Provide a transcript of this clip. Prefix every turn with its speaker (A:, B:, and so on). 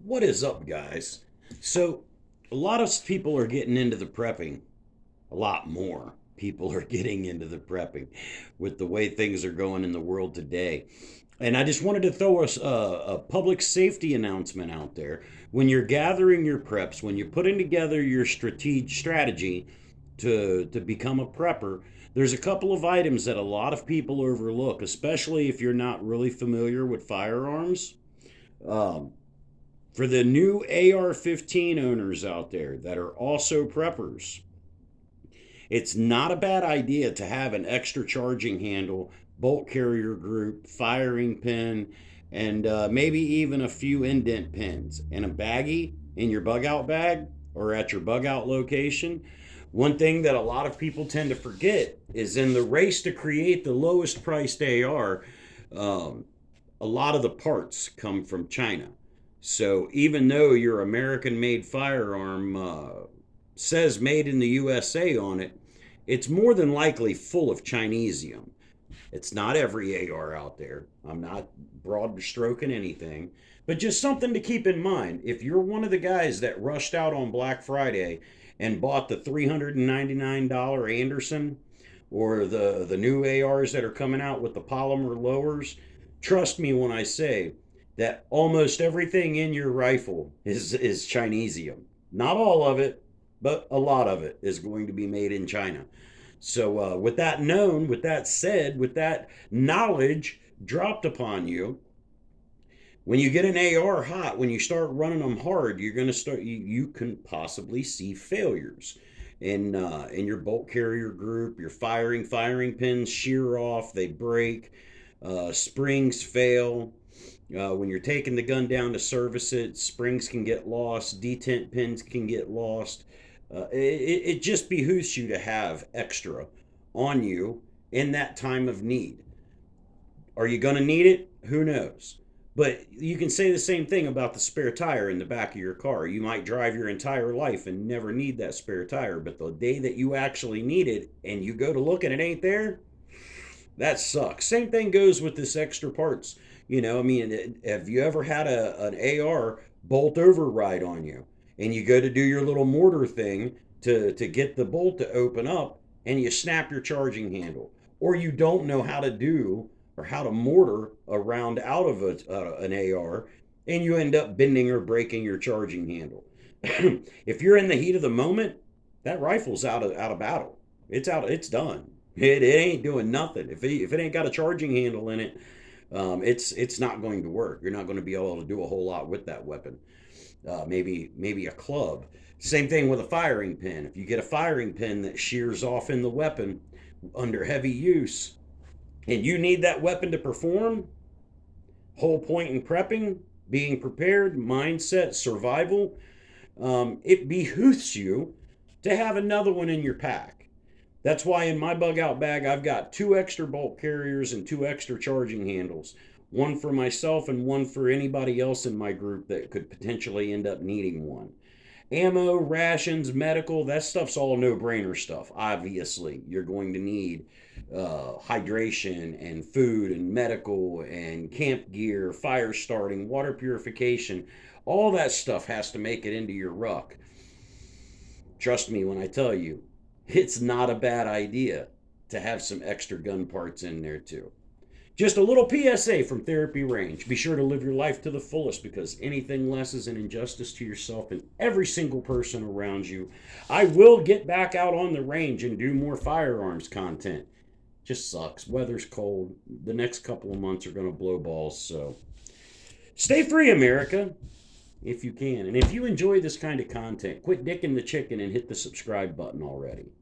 A: What is up, guys? So, a lot of people are getting into the prepping. A lot more people are getting into the prepping with the way things are going in the world today. And I just wanted to throw a public safety announcement out there. When you're gathering your preps, when you're putting together your strategy to become a prepper, there's a couple of items that a lot of people overlook, especially if you're not really familiar with firearms. Um, for the new AR-15 owners out there that are also preppers, it's not a bad idea to have an extra charging handle, bolt carrier group, firing pin, and maybe even a few indent pins in a baggie in your bug out bag or at your bug out location. One thing that a lot of people tend to forget is in the race to create the lowest priced AR, um, a lot of the parts come from China. So even though your American made firearm says made in the USA on it, it's more than likely full of Chinesium. It's not every AR out there. I'm not broad stroking anything, but just something to keep in mind. If you're one of the guys that rushed out on Black Friday and bought the $399 Anderson or the new ARs that are coming out with the polymer lowers, trust me when I say that almost everything in your rifle is Chinesium. Not all of it, but a lot of it is going to be made in China. So, with that known, with that said, with that knowledge dropped upon you, when you get an AR hot, when you start running them hard, you're going to start. You can possibly see failures in your bolt carrier group. Your firing pins shear off, they break, springs fail. When you're taking the gun down to service it, springs can get lost, detent pins can get lost. It just behooves you to have extra on you in that time of need. Are you going to need it? Who knows? But you can say the same thing about the spare tire in the back of your car. You might drive your entire life and never need that spare tire, but the day that you actually need it and you go to look and it ain't there, that sucks. Same thing goes with this extra parts. I mean, have you ever had an AR bolt override on you, and you go to do your little mortar thing to get the bolt to open up, and you snap your charging handle, or you don't know how to do or how to mortar a round out of an AR, and you end up bending or breaking your charging handle. If you're in the heat of the moment, that rifle's out of battle. It's out. It's done. It ain't doing nothing. If it ain't got a charging handle in it, it's not going to work. You're not going to be able to do a whole lot with that weapon. Maybe a club. Same thing with a firing pin. If you get a firing pin that shears off in the weapon under heavy use, and you need that weapon to perform, whole point in prepping, being prepared, mindset, survival, it behooves you to have another one in your pack. That's why in my bug out bag, I've got two extra bolt carriers and two extra charging handles. One for myself and one for anybody else in my group that could potentially end up needing one. Ammo, rations, medical, that stuff's all no brainer stuff. Obviously, you're going to need hydration and food and medical and camp gear, fire starting, water purification. All that stuff has to make it into your ruck. Trust me when I tell you, it's not a bad idea to have some extra gun parts in there too. Just a little PSA from Therapy Range. Be sure to live your life to the fullest, because anything less is an injustice to yourself and every single person around you. I will get back out on the range and do more firearms content. Just sucks. Weather's cold. The next couple of months are going to blow balls. So stay free, America, if you can. And if you enjoy this kind of content, quit dicking the chicken and hit the subscribe button already.